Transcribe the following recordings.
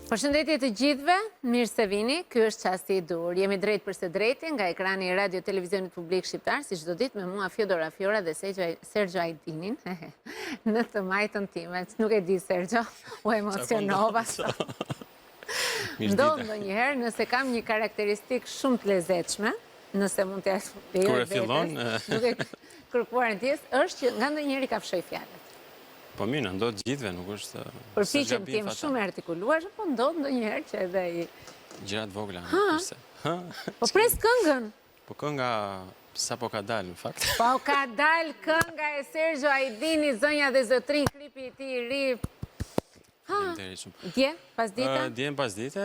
Përshëndetje të gjithëve, mirë se vini, ky është Çasti i dur. Jemi drejt për së drejti nga ekrani i Radio Televizionit Publik Shqiptar, si çdo ditë me mua Fjodora Fiora dhe Sergio Ajdinin. Në të majtën time, nuk e di Sergio, u emocionova. Ndodh ndonjëherë nëse kam një karakteristikë shumë të lezetshme, nëse mund t'ja kur e fillon, nuk e kërkuar në tjesë, është që nga ndonjëherë ka fshoj fjalët. Po mirë, ndodh gjithve, nuk është... Përpiqem të jem shumë artikuluar, po ndodh ndonjëherë që edhe i... Gjërat vogla, përse. Po pres këngën. Po kënga sa po ka dalë, në fakt. Po ka dalë kënga e Sergio Ajdini, Zonja dhe Zotrin, klipi i tij i ri. Dje, pas dite? Dje pas dite,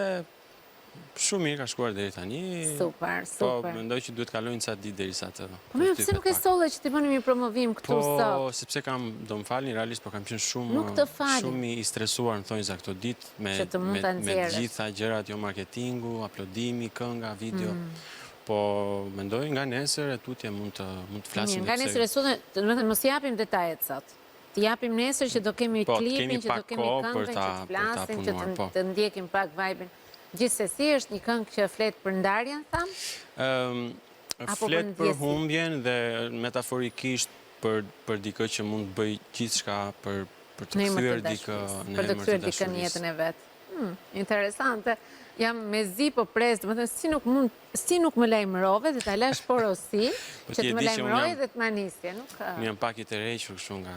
shumë mirë ka shkuar deri tani. Super, super. Po mendoj që duhet kalojnë ca ditë derisa të... Po mirë, pse nuk e solle që t'i bënim një promovim këtu sot? Po, sepse kam, do më falni, realisht, po kam qenë shumë i stresuar në thonjë za këto ditë, me të gjitha gjërat, jo marketingu, uploadimi, kënga, video. Po mendoj nga nesër e tutje mund të flasim. Nga nesër e sot, do të thënë mos japim detajet sot. Të japim nesër që do kemi klipin, që do kemi këngën, që të flasim, që të ndjekim pak vibe-in. Gjithsesi është një këngë që flet për ndarjen, tham? Flet për humbjen dhe metaforikisht për dikë që mund të bëj gjithçka për të kthyer dikë në emër të dashurisë. Në jetën e vet. Interesante. Jam me zi po pres, domethënë si nuk më lajmërove dhe ta lash porosi që të më lajmëroj dhe të manisje, nuk ka. Më jam pak i tërhequr kështu nga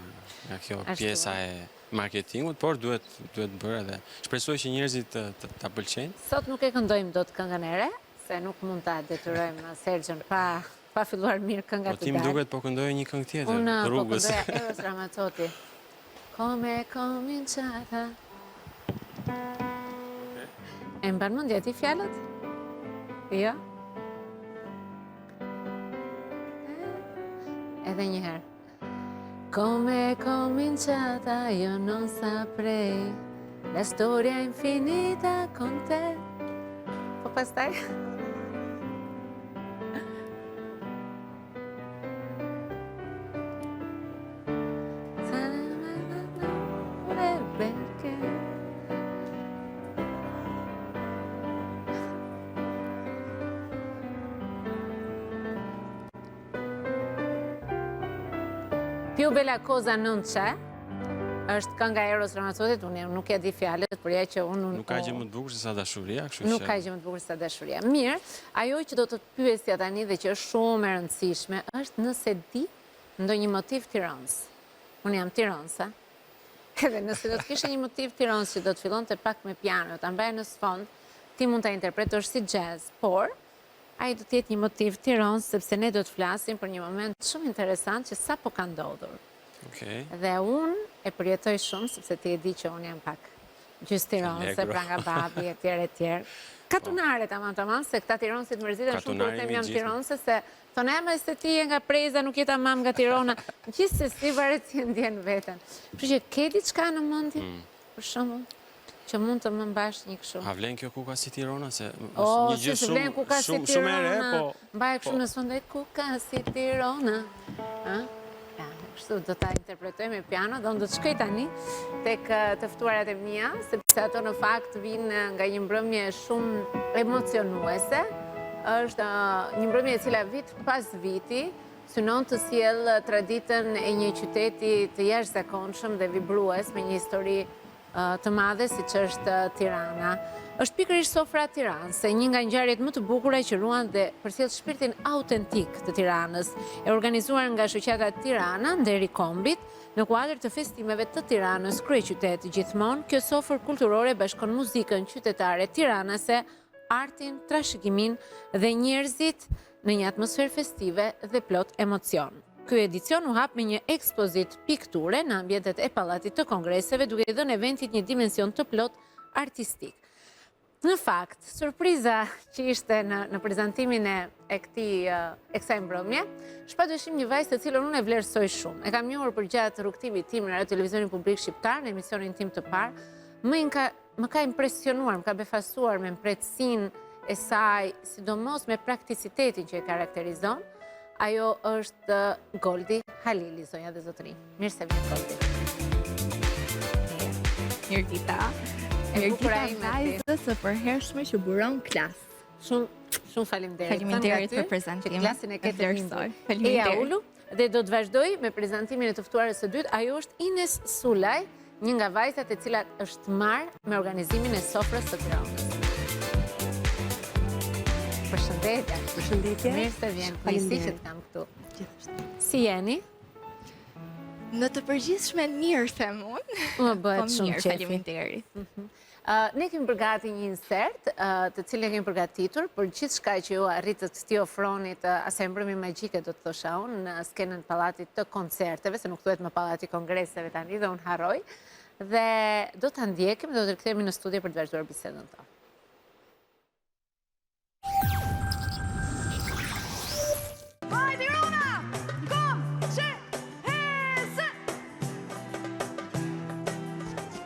kjo pjesa e marketingut, por duhet bërë edhe shpresoj që njerëzit ta pëlqejnë. Sot nuk e këndojmë dot këngën e re, se nuk mund ta detyrojmë Sergjon pa filluar mirë kënga të dalë. Po ti më duket po këndoj një këngë tjetër, Rrugës. Unë po këndoja Eros Ramazzotti. Come cominciata. E mban mendja ti fjalët? Jo? Edhe një herë. Come cominciata, io non saprei la storia infinita con te. Po pastaj? Più bella cosa non c'è, është kënga e Eros Ramazzotit, unë nuk e di fjalët, për ja që unë... Nuk ka gjë më të bukur se sa dashuria, kështu që... Nuk ka gjë më të bukur se sa dashuria. Mirë, ajo që do të pyesja tani dhe që është shumë e rëndësishme, është nëse di ndonjë motiv Tiranës. Unë jam tiranëse. Edhe nëse do të kishe një motiv Tiranës që do të fillonte pak me piano, ta mbaje në sfond, ti mund ta interpretosh si jazz, por ai do të jetë një motiv Tiranës, sepse ne do të flasim për një moment shumë interesant që sapo ka ndodhur. Dhe unë e përjetoj shumë, sepse ti e di që unë jam pak gjysmë tiranëse, pra nga babi, etj. Katunare tamam, se këta tiranësit mërziten shumë kur them jam tiranëse, se thonë ama se ti je nga Preza, nuk je tamam nga Tirana. Gjithsesi varet si e ndjen veten. Kështu që ke diçka në mendje, për shembull, që mund të më mbash një kështu. A vlen kjo kuka si Tirana? Se një gjë shumë e re, po... Mbaj kështu në sonde kuka si Tirana. Kështu do ta interpretoj me piano, do të shkoj tani tek të ftuarat e mia, sepse ato në fakt vinë nga një mbrëmje shumë emocionuese. Është një mbrëmje e cila vit pas viti synon të sjell traditën e një qyteti të jashtëzakonshëm dhe vibrues me një histori të madhe siç është Tirana. Është pikërisht sofra e Tiranës, një nga ngjarjet më të bukura që ruan dhe përcjell shpirtin autentik të Tiranës, e organizuar nga shoqata Tirana nderi kombit në kuadër të festimeve të Tiranës kryeqytet. Gjithmonë kjo sofër kulturore bashkon muzikën qytetare tiranase, artin, trashëgimin dhe njerëzit në një atmosferë festive dhe plot emocion. Ky edicion u hap me një ekspozit pikture në ambientet e Pallatit të Kongreseve, duke dhënë eventit një dimension të plot artistik. Në fakt, surpriza që ishte në prezantimin e kësaj mbrëmje, shpadyshim një vajzë të cilën unë e vlerësoj shumë. E kam njohur për gjatë rrugtimit tim në Radio Televizionin Publik Shqiptar, në emisionin tim të parë, më ka impresionuar, më ka befasuar me mpretësinë e saj, sidomos me prakticitetin që e karakterizon. Ajo është Goldi Halili, zonja dhe zotërinj. Mirë se vjen Goldi. Mirë dita. bukura ime ti. Vajzës së përhershme që buron klas. Shumë faleminderit. Faleminderit për prezantimin. Klasin e ketë vlerësoj. Eja Faleminderit. Ulu dhe do të vazhdoj me prezantimin e të ftuarës së dytë. Ajo është Ines Sulaj, një nga vajzat e cilat është marrë me organizimin e sofrës së Tiranës. Përshëndetje. Përshëndetje. Mirë se vjen. Kënaqësi që të kam këtu. Si jeni? Në të përgjithshmen mirë them unë. Më bëhet Po shumë mirë, qefi. faleminderit. Ne kemi përgati një insert, të cilën kemi përgatitur, për gjithë shka që ju arritët t'i ofronit asaj mbrëmje magjike, do të thosha unë, në skenën palatit të koncerteve, se nuk thuhet më pallati kongreseve tani dhe unë harroj, dhe do të ndjekim dhe do të rikthehemi në studio për të vazhduar bisedën tonë.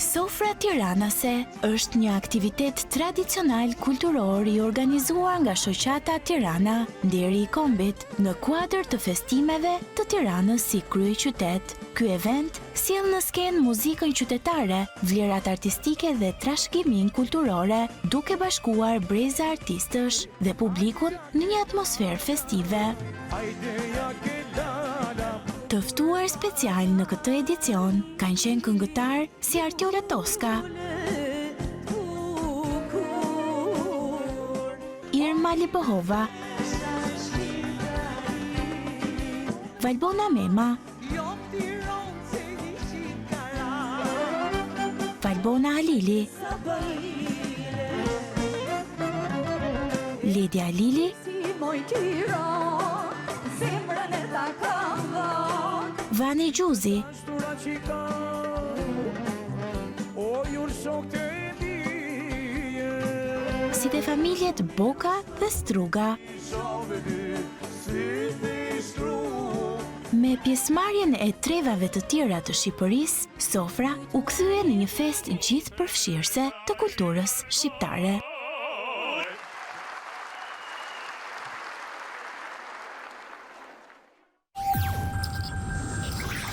Sofra Tiranase është një aktivitet tradicional kulturor i organizuar nga shoqata Tirana Nderi i Kombit në kuadër të festimeve të Tiranës si kryeqytet. Ky event sjell në skenë muzikën qytetare, vlerat artistike dhe trashëgimin kulturore, duke bashkuar breza artistësh dhe publikun në një atmosferë festive. Të ftuar special në këtë edicion kanë qenë këngëtar si Artiola Toska, Irma Lipohova, Valbona Mema, Valbona Alili, Lidia Alili, Vani Gjuzi, si dhe familjet Boka dhe Struga. Me pjesëmarrjen e trevave të tjera të Shqipërisë, Sofra u kthye në një fest gjithëpërfshirëse të kulturës shqiptare.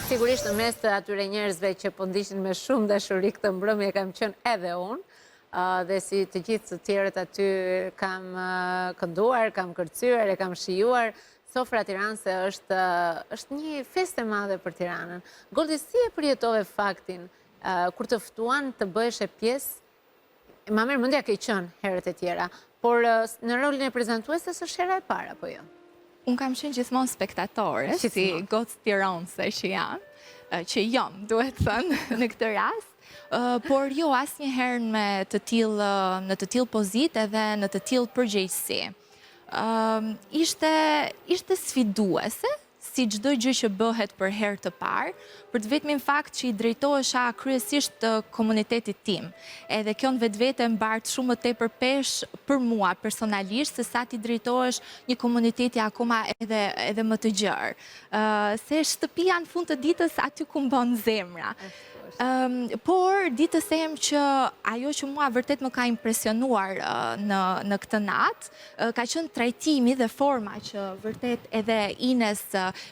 Sigurisht në mes të atyre njerëzve që po ndiqnin me shumë dashuri këtë mbrëmje kam qenë edhe unë, dhe si të gjithë të tjerët aty kam kënduar, kam kërcyer, e kam shijuar. Sofra Tiranase është një festë e madhe për Tiranën. Goldi, si e përjetove faktin kur të ftuan të bëhesh e pjesë? Ma merr mendja ke qenë herët e tjera, por në rolin e prezantueses është hera e parë apo jo? Unë kam qenë gjithmonë spektatore, si gocë tiranëse që jam, duhet thënë, në këtë rast, por jo asnjëherë në të tillë pozitë edhe në të tillë përgjegjësi. Ishte sfiduese, si çdo gjë që bëhet për herë të parë, për të vetmin fakt që i drejtohesha kryesisht të komunitetit tim. Edhe kjo në vetvete mbart shumë më tepër peshë për mua personalisht, se sa ti drejtohesh një komuniteti akoma edhe më të gjerë. Se shtëpia në fund të ditës aty ku mban zemra. Por ditë të them që ajo që mua vërtet më ka impresionuar në këtë natë, ka qenë trajtimi dhe forma që vërtet edhe Ines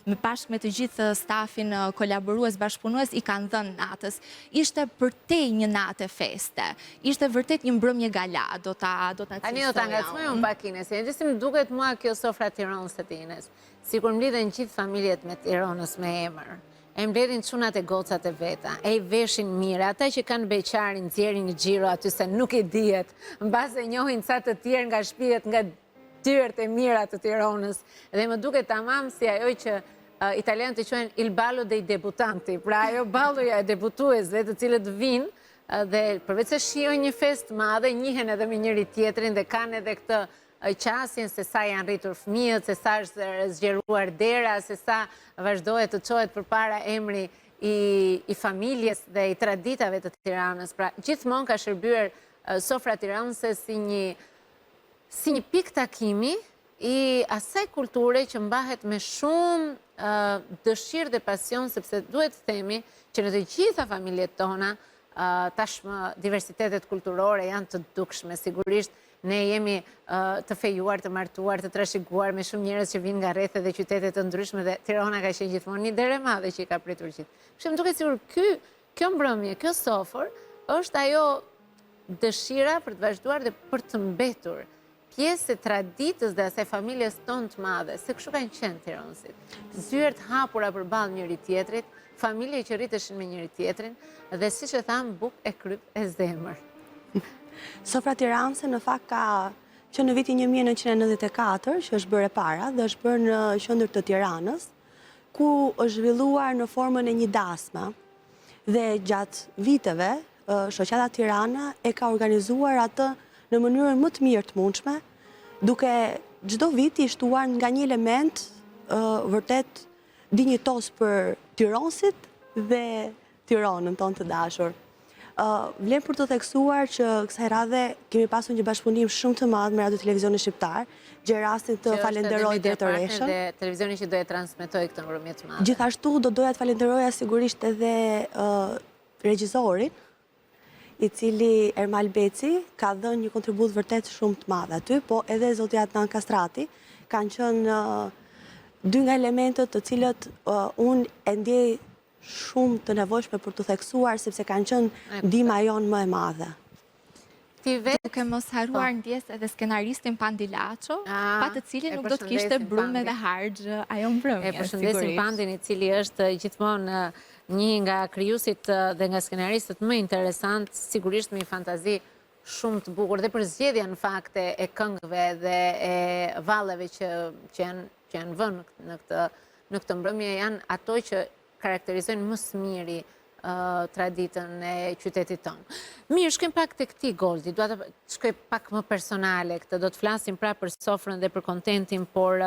me bashkë me të gjithë stafin kolaborues, bashkëpunues i kanë dhënë natës. Ishte përtej një natë feste. Ishte vërtet një mbrëmje gala, do ta Tani do ta ngacmoj unë pak Ines. Si më duket mua kjo Sofra Tiranës të Ines, sikur mblidhen gjithë familjet me Tiranës me emër. E mbledhin çunat e gocat e veta, e i veshin mirë, ata që kanë beqarin, nxjerrin një xhiro aty se nuk i dihet, mbase njohin ca të tjerë nga shtëpijet, nga dyert e mira të Tiranës. Dhe më duket tamam si ajo që italianët e quajnë il ballo dei debutanti, pra ajo balloja e debutuesve të cilët vinë dhe përveç se shijojnë një festë madhe, njihen edhe me njëri tjetrin dhe kanë edhe këtë qasjen se sa janë rritur fëmijët, se sa është zgjeruar dera, se sa vazhdohet të çohet përpara emri i familjes dhe i traditave të Tiranës. Pra, gjithmonë ka shërbyer Sofra Tiranase si një pikë takimi i asaj kulture që mbahet me shumë dëshirë dhe pasion, sepse duhet të themi që në të gjitha familjet tona tashmë diversitetet kulturore janë të dukshme, sigurisht. Ne jemi të fejuar, të martuar, të trashëguar me shumë njerëz që vinë nga rrethe dhe qytete të ndryshme dhe Tirana ka qenë gjithmonë një derë e madhe që i ka pritur gjithë. Kështu më duket sikur kjo mbrëmje, kjo sofër është ajo dëshira për të vazhduar dhe për të mbetur pjesë e traditës dhe asaj familjes tonë të madhe, se kështu kanë qenë tiranësit. Zyert hapura përballë njëri tjetrit, familje që rriteshin me njëri tjetrin, dhe siç e thamë, buk e kryp e zemër. Sofra tiranëse në fakt ka që në vitin 1994, që është bërë e para, dhe është bërë në qendër të Tiranës, ku është zhvilluar në formën e një dasme, dhe gjatë viteve, shoqata Tirana e ka organizuar atë në mënyrën më të mirë të mundshme, duke çdo vit i shtuar nga një element vërtet dinjitos për tiranësit dhe Tiranën tonë të dashur. Vlen për të theksuar që kësaj radhe kemi pasur një bashkëpunim shumë të madh me Radio Televizionin Shqiptar, gjë rastin të falenderoj drejtoreshën. Dhe televizioni që do e transmetoj këtë mbrëmje të madhe. Gjithashtu do doja të falenderoja sigurisht edhe regjisorin, i cili Ermal Beci ka dhënë një kontribut vërtet shumë të madh aty, po edhe zoti Adnan Kastrati kanë qenë dy nga elementët të cilët unë e ndjej shumë të nevojshme për të theksuar, sepse kanë qenë ndihma jonë më e madhe. Duke mos haruar ndjes edhe skenaristin Pandilaço, pa të cilin nuk do të kishte brumë dhe harxh ajo mbrëmje. E përshëndesim Pandin, i cili është gjithmonë një nga krijuesit dhe nga skenaristët më interesant, sigurisht me një fantazi shumë të bukur dhe për zgjedhja në fakt e këngëve dhe e valleve që janë vënë në këtë mbrëmje, janë ato që karakterizojnë më së miri traditën e qytetit tonë. Mirë, shkojmë pak të këti Goldi, do të shkoj pak më personale këtë, do të flasim pra për Sofrën dhe për kontentin, por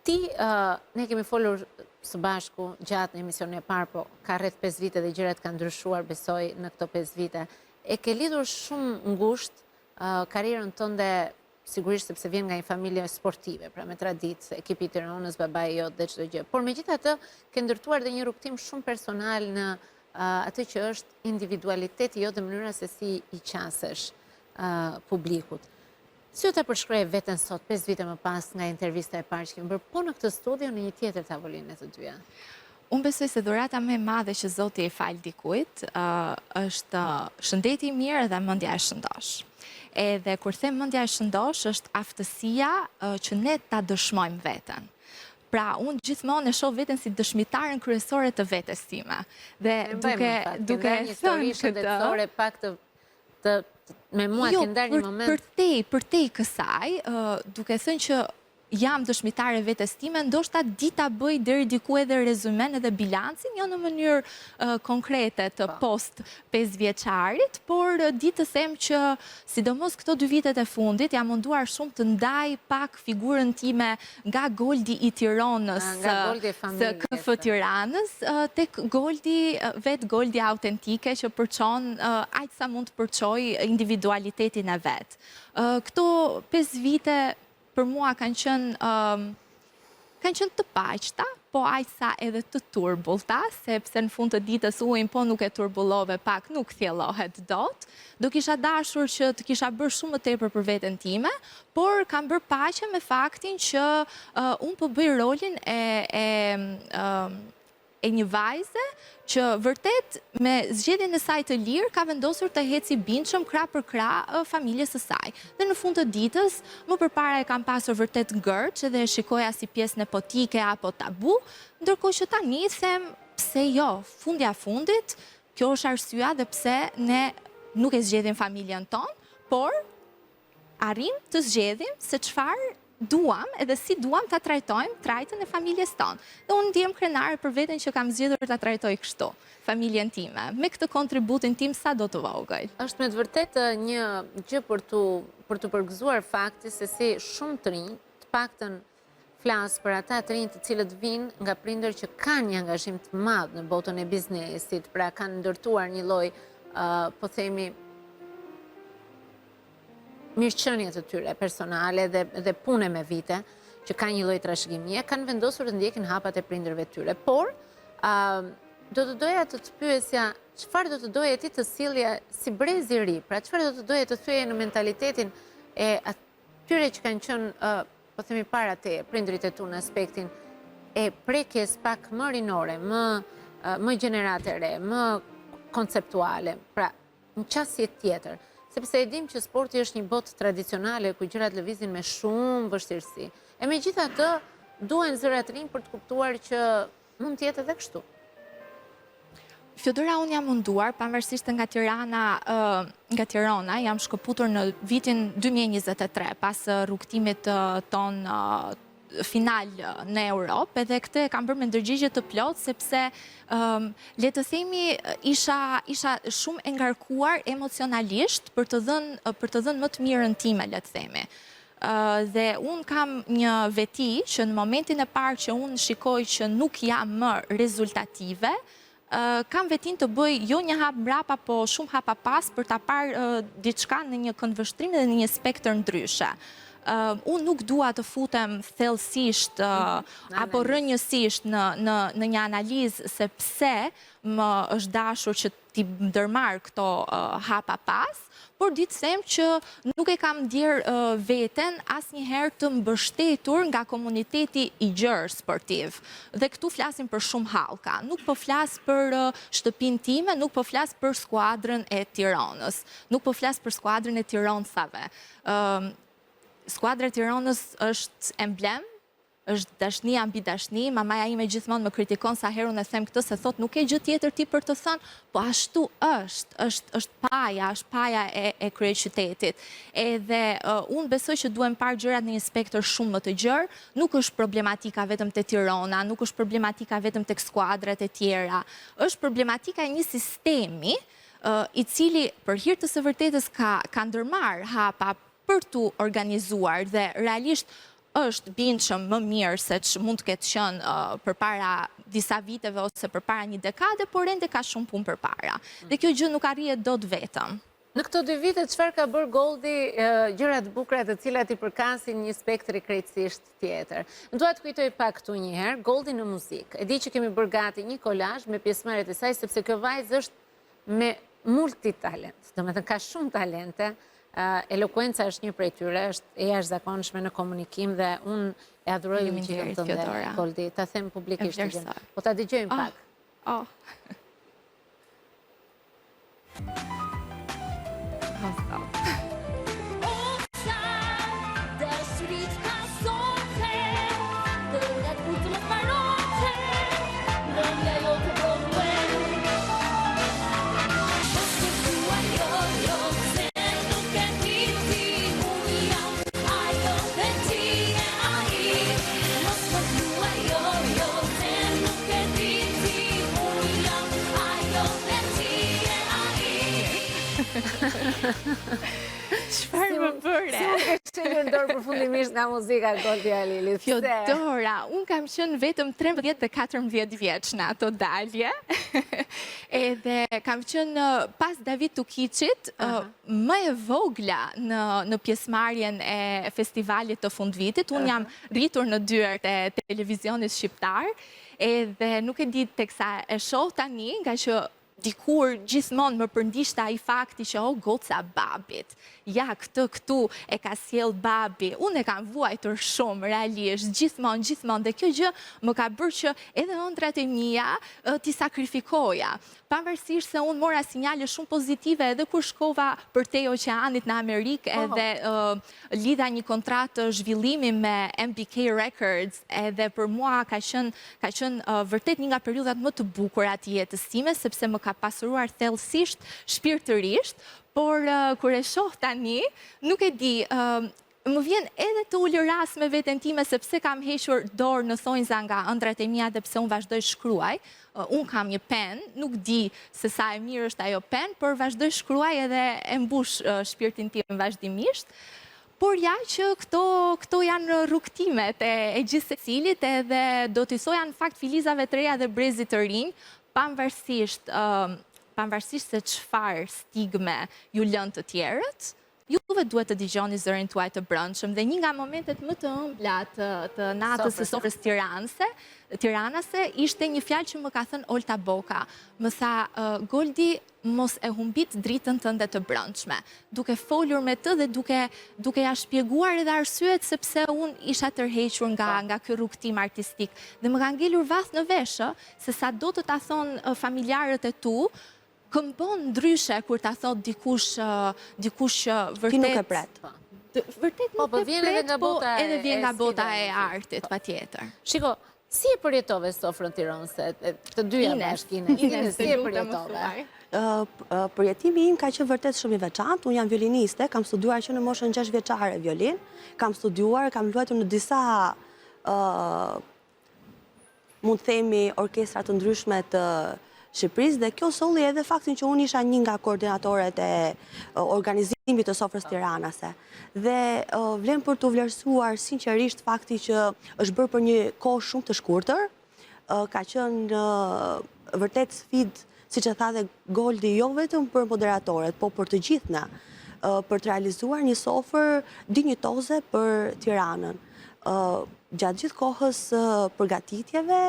ne kemi folur së bashku gjatë në emisionin e parë, po ka rreth 5 vite dhe gjërat kanë ndryshuar, besoj, në këto 5 vite. E ke lidhur shumë ngushtë karrierën tënde, sigurisht sepse vjen nga një familje sportive, pra me traditë, ekipi i Tiranës, babai jot dhe çdo gjë. Por megjithatë, ke ndërtuar dhe një rrugtim shumë personal në atë që është individualiteti jo dhe mënyra se si i qasesh publikut. Si u ta përshkruaj veten sot, 5 vite më pas nga intervista e parë që kemi bërë, po në këtë studio në një tjetër tavolinë të dyja? Unë besoj se dhurata më e madhe që Zoti e fal dikujt është shëndeti i mirë dhe mendja e shëndosh. Edhe kur them mendja e shëndosh, është aftësia që ne ta dëshmojmë veten. Pra, unë gjithmonë e shoh veten si dëshmitaren kryesore të vetes time. Dhe duke thënë shëndetësore pak të me mua ke ndar një moment. Për te kësaj, duke thënë që jam dëshmitare vetes time, ndoshta dita bëj deri diku edhe rezumen edhe bilancin, jo në mënyrë konkrete të post 5 vjeçarit, por ditë të them që sidomos këto 2 vitet e fundit jam munduar shumë të ndaj pak figurën time nga Goldi i Tiranës, së KF Tiranës, tek vetë Goldi autentike që përçon aq sa mund të përçoj individualitetin e vet. Këto 5 vite për mua kanë qenë të paqta, po aq sa edhe të turbullta, sepse në fund të ditës ujin po nuk e turbullove pak, nuk thjellohet dot. Do kisha dashur që të kisha bërë shumë më tepër për veten time, por kam bërë paqe me faktin që unë po bëj rolin e një vajze që vërtet me zgjedhjen e saj të lirë ka vendosur të heci bindshëm krah për krah familjes së saj. Dhe në fund të ditës, më përpara e kam pasur vërtet ngërç dhe e shikoja si pjesë nepotike apo tabu, ndërkohë që tani them pse jo, fundja fundit, kjo është arsyeja dhe pse ne nuk e zgjedhim familjen tonë, por arrim të zgjedhim se çfarë duam edhe si duam ta trajtojmë trajtën e familjes tonë. Dhe unë ndjem krenare për veten që kam zgjedhur ta trajtoj kështu familjen time, me këtë kontributin tim sa do të vogël. Është me të vërtetë një gjë për të përgëzuar fakti se si shumë të rinj, të paktën flas për ata të rinj të cilët vinë nga prindër që kanë një angazhim të madh në botën e biznesit, pra kanë ndërtuar një lloj, po themi, mirëqenie të tyre personale dhe pune me vite, që ka një lloj trashëgimie, kanë vendosur të ndjekin hapat e prindërve të tyre. Por, do të doja të pyesja, çfarë do të doje ti të sillje si brez i ri? Pra, çfarë do të doje të thyeje në mentalitetin e atyre që kanë qenë, po themi para te, prindrit e tu në aspektin e prekjes pak më rinore, më gjenerate re, më konceptuale. Pra, në qasje tjetër. Sepse e dim që sporti është një botë tradicionale ku gjërat lëvizin me shumë vështirësi. E megjithatë, duhen zëra të rinj për të kuptuar që mund të jetë edhe kështu. Fjodora, unë jam munduar, pavarësisht nga Tirana, jam shkëputur në vitin 2023, pas rrugtimit ton final në Europë, edhe këtë kam bërë me ndërgjigje të plot, sepse le të themi isha shumë e ngarkuar emocionalisht për të dhënë më të mirën time, le të themi. Dhe unë kam një veti që në momentin e parë që unë shikoj që nuk jam më rezultative, kam vetin të bëj jo një hap mbrapa, po shumë hapa pas për ta parë diçka në një këndvështrim dhe në një spektër ndryshe. Unë nuk dua të futem thellësisht apo rrënjësisht në një analizë se pse më është dashur që t'i ndërmarr këto hapa pas, por di të them që nuk e kam ndjerë veten asnjëherë të mbështetur nga komuniteti i gjerë sportiv. Dhe këtu flasim për shumë hallka. Nuk po flas për shtëpinë time, nuk po flas për skuadrën e Tiranës, nuk po flas për skuadrën e tirancave. Skuadra e Tiranës është emblem, është dashnia mbi dashni. Mamaja ime gjithmonë më kritikon sa herë unë them këtë, se thot nuk e gjë tjetër ti për të thënë, po ashtu është paja e kryeqytetit. Edhe unë besoj që duhem parë gjërat në një spektër shumë më të gjerë, nuk është problematika vetëm te Tirana, nuk është problematika vetëm tek skuadrat e tjera, është problematika e një sistemi i cili për hir të së vërtetës ka ndërmarr hapa për t'u organizuar dhe realisht është bindshëm më mirë se që mund të ketë qenë përpara disa viteve ose përpara një dekade, por ende ka shumë punë përpara. Dhe kjo gjë nuk arrihet dot vetëm. Në këto 2 vite, çfarë ka bërë Goldi gjëra të bukura të cilat i përkasin një spektri krejtësisht tjetër? Dua të kujtoj pak këtu një herë, Goldi në muzikë. E di që kemi bërë gati një kolazh me pjesëmarrjet e saj, sepse kjo vajzë është me multitalent. Domethënë ka shumë talente. Elokuenca është një prej tyre, është e jashtëzakonshme në komunikim dhe unë e adhuroj muzikën tënde, Goldi, ta them publikisht gjën. Po ta dëgjojmë pak. Çfarë më bëre? Si më ke shëllur dorë përfundimisht nga muzika, Goldi Halilit? Fjodora, unë kam qenë vetëm 13 dhe 14 vjeç në ato dalje. Edhe kam qenë pas David Tukicit, më e vogla në pjesëmarrjen e festivalit të fundvitit. Unë jam rritur në dyert e televizionit shqiptar, edhe nuk e di teksa e shoh tani, nga që dikur gjithmonë më përndishta i fakti që goca babit, ja këtu e ka sjell babi. Unë e kam vuajtur shumë realisht, gjithmonë, dhe kjo gjë më ka bërë që edhe ëndrat e mia t'i sakrifikoja. Pavarësisht se unë mora sinjale shumë pozitive edhe kur shkova për te oqeanit në Amerikë, edhe lidha një kontratë zhvillimi me MBK Records, edhe për mua ka qenë vërtet një nga periudhat më të bukura të jetës time, sepse më ka pasuruar thellësisht, shpirtërisht, por kur e shoh tani, nuk e di, më vjen edhe të ulëras me veten time, sepse kam hequr dorë në thonjza nga ëndrat e mia dhe pse unë vazhdoj shkruaj. Unë kam një pen, nuk di se sa e mirë është ajo pen, por vazhdoj shkruaj edhe e mbush shpirtin tim vazhdimisht. Por ja që këto janë rrugtimet e gjithë secilit, edhe do t'i thoja në fakt filizave të reja dhe brezit të rinj, pavarësisht se çfarë stigme ju lën të tjerët, juve duhet të dëgjoni zërin tuaj të brendshëm, dhe një nga momentet më të ëmbla të natës së sofrës tiranase ishte një fjalë që më ka thënë Olta Boka. Më tha, Goldi, mos e humbit dritën tënde të brendshme. Duke folur me të dhe duke ja shpjeguar edhe arsyet sepse unë isha tërhequr nga ky rrugtim artistik. Dhe më ka ngelur vath në veshë se sa do të ta thonë familjarët e tu, këmbon ndryshe kur ta thot dikush vërtet... Ti nuk e pret. Vërtet nuk e pret, po edhe vjen nga bota e artit, patjetër. Shiko, si e përjetove sofrën tironse? Të dyja bashkë, Ines, si e përjetove? Përjetimi im ka qenë vërtet shumë i veçantë. Unë jam violiniste, kam studuar që në moshën 6 vjeçare violin, kam studuar, kam luajtur në disa, mund të themi, orkestra të ndryshme të Shqipërisë, dhe kjo solli edhe faktin që unë isha një nga koordinatorët e organizimit të sofrës tiranase. Dhe vlen për të vlerësuar sinqerisht fakti që është bërë për një kohë shumë të shkurtër, ka qenë vërtet sfidë, si që tha dhe Goldi, jo vetëm për moderatorët, po për të gjithë na, për të realizuar një sofër dinjitoze për Tiranën. Gjatë gjithë kohës përgatitjeve,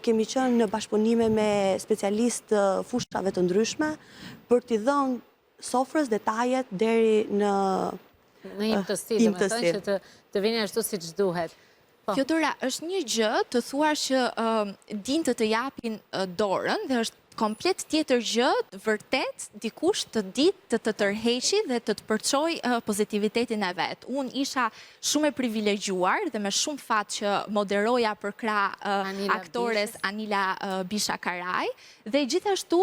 kemi qenë në bashkëpunime me specialistë fushave të ndryshme për t'i dhënë sofrës detajet deri në imtësi, dhe me thënë që të vini ashtu si që duhet. Fjodora, është një gjë të thuar që din të japin dorën dhe është komplet tjetër gjë, vërtet, dikush të ditë të tërheqi dhe të përçoj pozitivitetin e vetë. Unë isha shumë e privilegjuar dhe me shumë fat që moderoja për krah aktores Anila Bisha Karaj, dhe gjithashtu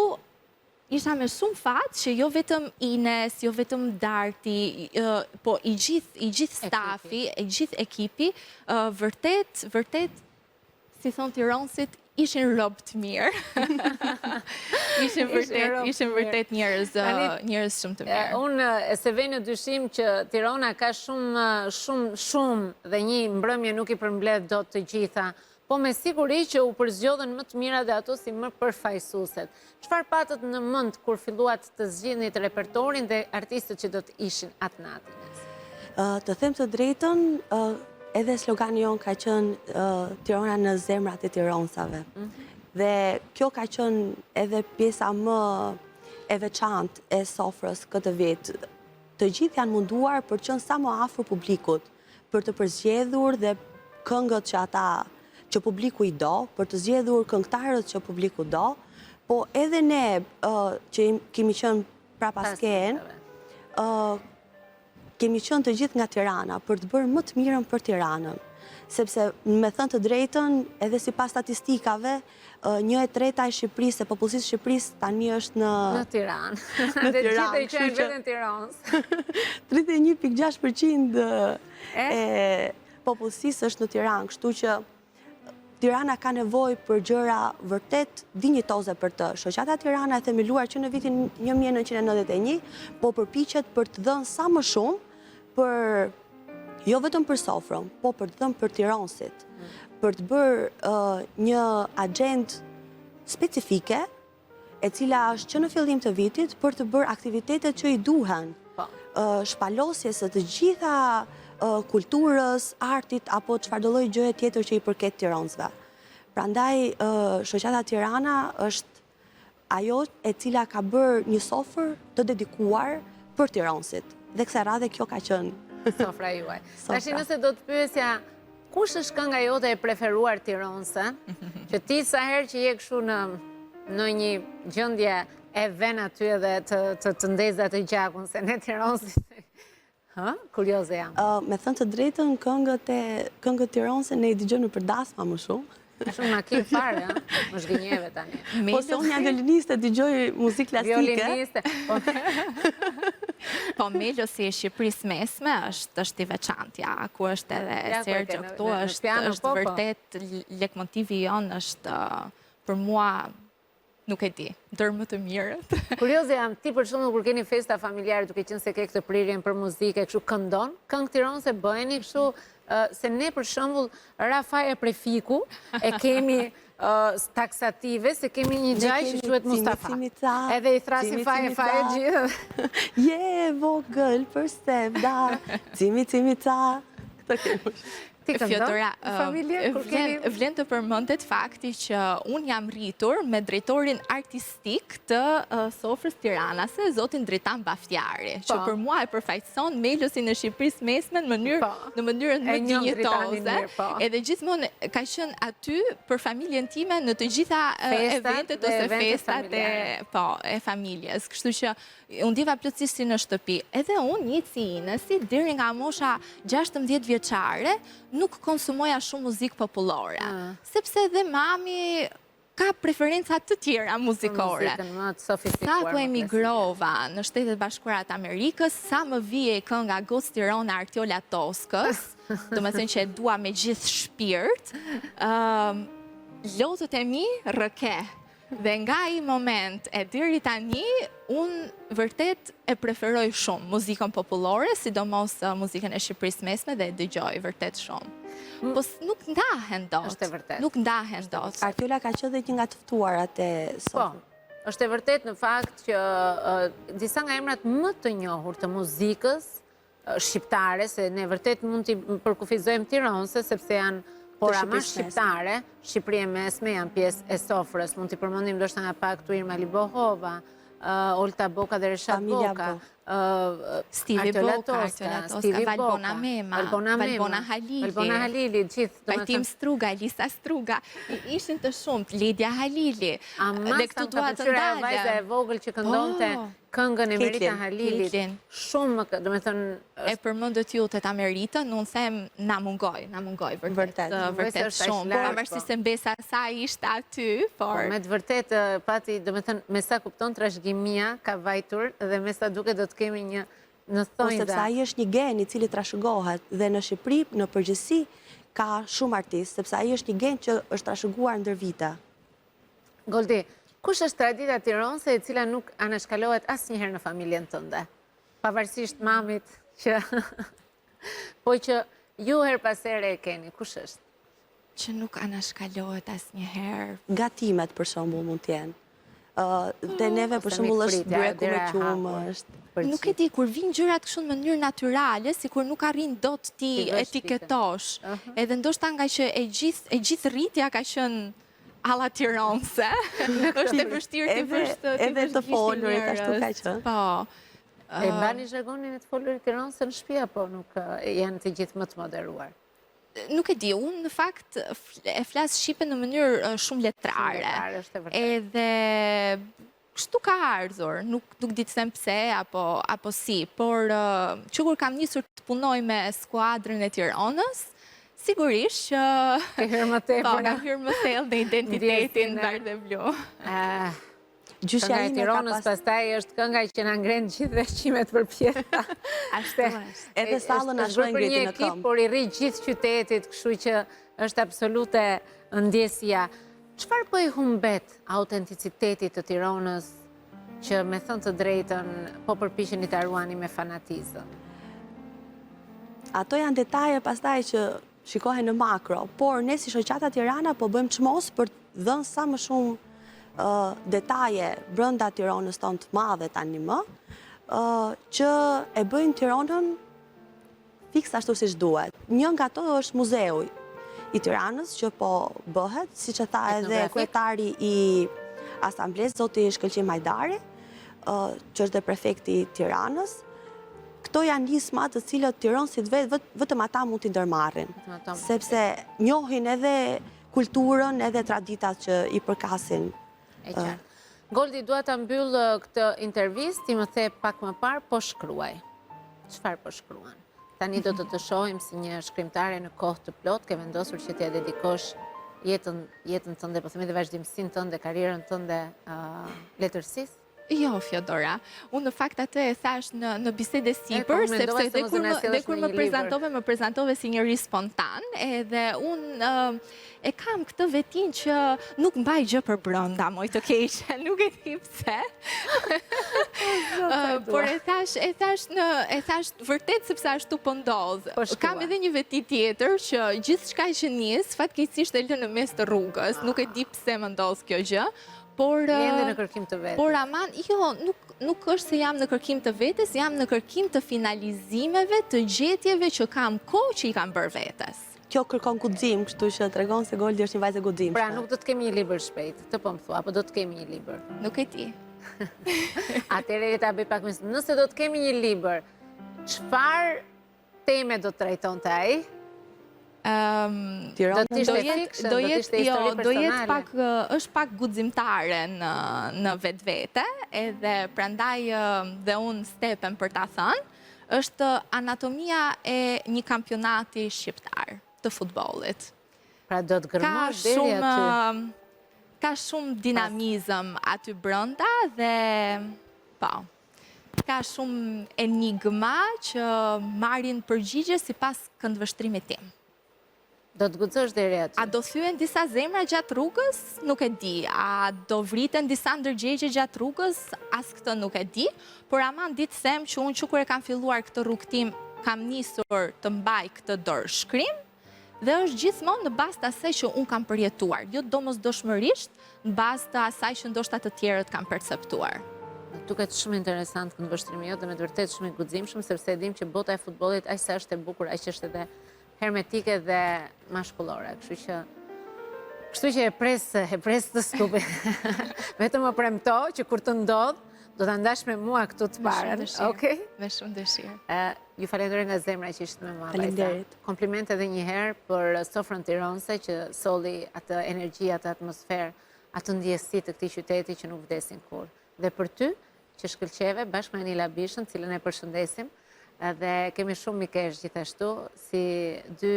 isha me shumë fat që jo vetëm Ines, jo vetëm Darti, po i gjithë stafi, i gjithë ekipi, vërtet, si thonë tironësit, ishin robë të mirë. Ishin vërtet njerëz shumë të mirë. Unë se vej në dyshim që Tirana ka shumë dhe një mbrëmje nuk i përmbledh do të gjitha, po me siguri që u përzgjodhen më të mira dhe ato si më përfaqësueset. Çfarë patët në mend kur filluat të zgjidhni repertorin dhe artistët që do të ishin atë natë? Të them të drejtën, edhe slogani jonë ka qenë Tirana në zemrat e tironësave. Dhe kjo ka qenë edhe pjesa më e veçantë e sofrës këtë vit. Të gjithë janë munduar për të qenë sa më afër publikut, për të përzgjedhur dhe këngët që publiku i do, për të zgjedhur këngëtarët që publiku do, po edhe ne që kemi qenë prapasken, kemi qenë të gjithë nga Tirana për të bërë më të mirën për Tiranën. Sepse, me thënë të drejtën, edhe si pas statistikave, 1/3 e Shqipërisë, e popullsisë Shqipërisë, tani është në Tiranë. Dhe gjithë i qenë vetën Tiranës. 31.6% e popullsisë është në Tiranë, kështu që Tirana ka nevojë për gjëra vërtet dinjitoze për të. Shoqata Tirana e themeluar që në vitin 1991, po përpiqet për të dhënë sa më shumë jo vetëm për sofrën, po për të dhënë për tironësit, për të bërë një agjendë specifike, e cila është që në fillim të vitit, për të bërë aktivitetet që i duhen, shpalosjes së të gjitha kulturës, artit, apo çfarëdo lloj gjëje tjetër që i përket tironësve. Prandaj, shoqata Tirana është ajo e cila ka bërë një sofër të dedikuar për tironësit. Dhe kësaj radhe kjo ka qenë sofra juaj. Tash nëse do të pyesja, kush është kënga jote e preferuar tironëse? Që ti sa herë që je kështu në një gjendje e vën aty edhe të ndezë atë gjakun, se ne tironësit kurioze jam. Me thënë të drejtën, këngët tironëse ne i dëgjojmë për dasma më shumë. Shumë makinë fare, më shgënjeve tani. Po se unë jam violiniste, dëgjoj muzikë klasike. Violiniste. Po Melo si e Shqipërisë mesme është i veçantja, ku është edhe Sergio këtu, është vërtet leitmotivi jonë është për mua, nuk e di, ndër më të mirët. Kurioze jam, ti për shumë kur keni festa familjare, duke qenë se ke këtë prirjen për muzikë, kështu këndon, këngë tironëse bëheni kështu, se ne për shembull Rafaja Prefiku e kemi taksative, se kemi një gjaj që quhet Mustafa. Edhe i thrasim faje gjithë. Je vogël për sevda, cimi ca. Ti këndon familje? Vlen të përmendet fakti që unë jam rritur me drejtorin artistik të Sofrës Tiranase, zotin Dritan Baftjari, që për mua e përfaqëson Melosin e Shqipërisë Mesme në mënyrën më dinjitoze. Edhe gjithmonë ka qenë aty për familjen time në të gjitha eventet ose festat e familjes. Kështu që unë diva plotësisht në shtëpi. Edhe unë një si Inesi, deri nga mosha 16 vjeçare, nuk konsumoja shumë muzikë popullore. Sepse edhe mami ka preferenca të tjera muzikore. Sa po emigrova në Shtetet Bashkuara të Amerikës, sa më vije kënga Gocë Tirana Artiola Toskës, do me thënë që e dua me gjithë shpirt, lotët e mi rëke. Dhe nga i moment e deri tani, unë vërtet e preferoj shumë muzikën popullore, sidomos muzikën e Shqipërisë Mesme dhe e dëgjoj vërtet shumë. Po nuk ndahen dot. Është e vërtet. Nuk ndahen dot. Artiola ka qenë dhe një nga të ftuarat e Sofrës. Po, është e vërtet në fakt që disa nga emrat më të njohur të muzikës shqiptare, se ne vërtet mund t'i përkufizojmë tiranëse, sepse janë por ama shqiptare, Shqipëri e Mesme janë pjesë e Sofrës, mund t'i përmendim ndoshta nga pak tu Irma Libohova, Olta Boka dhe Reshat Boka, Stivi Boka, Valbona Mema, Valbona Halili, gjithë. Bajtim Struga, Elisa Struga, ishin të shumë, Lidia Halili. Dhe këtu duat të ndalë. Vajza e vogël që këndonte këngën e Merita Halilit. Shumë, do me thënë... E përmëndët ju të ta Meritën, unë them na mungoj, vërtet shumë. Pavarësisht se mbesa sa ishte aty, por... Me të vërtet, pati, do me thënë, me sa kupton trashëgimia ka vajtur dhe me sa duke do të kemi një në thonjë. Sepse ai është një gen i cili trashëgohet dhe në Shqipëri, në përgjithësi, ka shumë artistë, sepse ai është një gen që është trashëguar ndër vite. Goldi, kush është tradita tiranëse e cila nuk anashkalohet asnjëherë në familjen tënde? Pavarësisht mamit që... po që ju her pas here e keni, kush është? Që nuk anashkalohet asnjëherë. Gatimet, për shembull, mund të jenë. Te neve, për shembull, është breku me qumë, është... Nuk e di, kur vinë gjërat kështu në mënyrë natyrale, si kur nuk arrin dot ti etiketosh. Edhe ndoshta nga që e gjithë rritja ka qenë alla tiranëse, është e vështirë të vështë... Edhe të folurit, ashtu ka qenë. Po. E mbani zhargonin e të folurit tiranëse në shtëpi, apo nuk janë të gjithë më të moderuar? Nuk e di, unë në fakt e flasë Shqipen në mënyrë shumë letrare. Edhe kështu ka ardhur, nuk di të them pse apo si, por që kur kam njësur të punoj me skuadrën e Tiranës, sigurisht që... Ka hyrë më tepër. Po, ka hyrë më thellë në identitetin vardh dhe blu. Kënga e Tiranës pastaj është kënga që na ngren gjithë dhe qimet për pjeta. Ashtu është. Edhe sallën na shkojnë ngritin në këmbë. Por i rri gjithë qytetit, kështu që është absolute ndjesia. Çfarë po i humbet autenticitetit të Tiranës që me thënë të drejtën po përpiqeni ta ruani me fanatizëm? Ato janë detaje pastaj që shikohen në makro, por ne si shoqata Tirana po bëjmë çmos për të dhënë sa më shumë detaje brenda Tiranës tonë të madhe tani më, që e bëjnë Tiranën fiks ashtu siç duhet. Një nga ato është muzeu i Tiranës që po bëhet, siç e tha edhe kryetari i asamblesë, zoti Shkëlqim Majdari, që është dhe prefekti i Tiranës. Këto janë nisma të cilët tiranësit vetëm ata mund t'i ndërmarrin, sepse njohin edhe kulturën, edhe traditat që i përkasin. Goldi, dua ta mbyll këtë intervistë, ti më the pak më parë, po shkruaj. Çfarë po shkruan? Tani do të shohim si një shkrimtare në kohë të plot, ke vendosur që t'ia dedikosh jetën tënde, po themi dhe vazhdimsinë tënde, karrierën tënde letërsisë? Jo, Fjodora. Unë në fakt atë e thash në bisede sipër, sepse dhe kur më prezantove si njëri spontan, edhe unë e kam këtë vetin që nuk mbaj gjë për brënda, moj të keqe, nuk e di pse. Por e thash vërtet sepse ashtu po ndodh. Kam edhe një veti tjetër që gjithçka që nis, fatkeqësisht e lë në mes të rrugës, nuk e di pse më ndodh kjo gjë. Jende në kërkim të vetes. Por aman, jo, nuk është se jam në kërkim të vetes, jam në kërkim të finalizimeve, të gjetjeve që kam kohë që i kam bërë vetes. kjo kërkon guxim, kështu që tregon se Goldi është një vajzë guximshme. Pra nuk do të kemi një libër shpejt, të po më thua, apo do të kemi një libër? Nuk e di. Atëre ta bëj pak më. Nëse do të kemi një libër, çfarë teme do të trajtonte ai? Do jetë pak, është pak guximtare në vetvete, edhe prandaj dhe unë stepen për ta thënë, është anatomia e një kampionati shqiptar të futbollit. Pra do të gërmosh deri aty. Ka shumë dinamizëm aty brenda dhe po. Ka shumë enigma që marrin përgjigje sipas këndvështrimit tim. Do të guxosh deri aty. A do thyen disa zemra gjatë rrugës? Nuk e di. A do vriten disa ndërgjegje gjatë rrugës? As këtë nuk e di. Por aman ditë them që unë që kur e kam filluar këtë rrugtim, kam nisur të mbaj këtë dorë shkrim, dhe është gjithmonë në bazë të asaj që unë kam përjetuar. Jo domosdoshmërisht, në bazë të asaj që ndoshta të tjerët kam perceptuar. Duket shumë interesant këndvështrimi jote, me të vërtetë shumë i guximshëm, sepse e dim që bota e futbollit aq sa është e bukur, aq është edhe hermetike dhe mashkullore. Kështu që e pres të skupi. Vetëm më premto që kur të ndodh, do ta ndash me mua këtu të parën. Okej? Me shumë dëshirë. Ju falenderoj nga zemra që ishte me mua. Faleminderit. Komplimente edhe një herë për sofrën tironse që solli atë energji, atë atmosferë, atë ndjesi të këtij qyteti që nuk vdesin kur. Dhe për ty që shkëlqeve bashkë me Anila Bishën, cilën e përshëndesim, dhe kemi shumë mikesh gjithashtu, si dy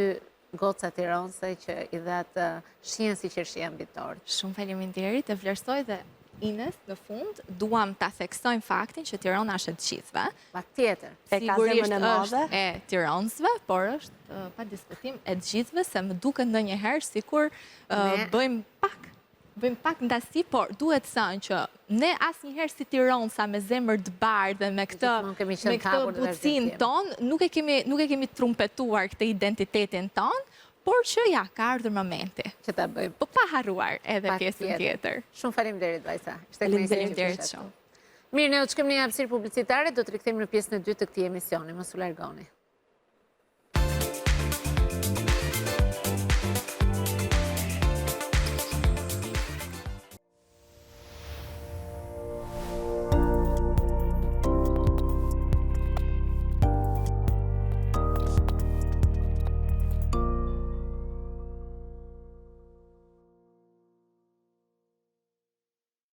goca tironse që i dhatë shien si qershia mbitor. Shumë faleminderit, e vlerësoj dhe Ines, në fund, duam ta theksojmë faktin që Tirana është e të gjithëve. Patjetër. Sigurisht është e tironësve, por është pa diskutim e të gjithëve, se më duket ndonjëherë sikur bëjmë pak ndasi, por duhet thënë që ne asnjëherë si tironësa me zemër të bardhë dhe me këtë butësinë ton, nuk e kemi trumpetuar këtë identitetin ton, por që ja, ka ardhur momenti. Që ta bëjmë. Po pa harruar edhe pjesën tjetër. Shumë faleminderit vajza. Faleminderit shumë. Mirë, ne u shkëm një hapësirë publicitare, do të rikthehemi në pjesën e dytë të këtij emisioni. Mos u largoni.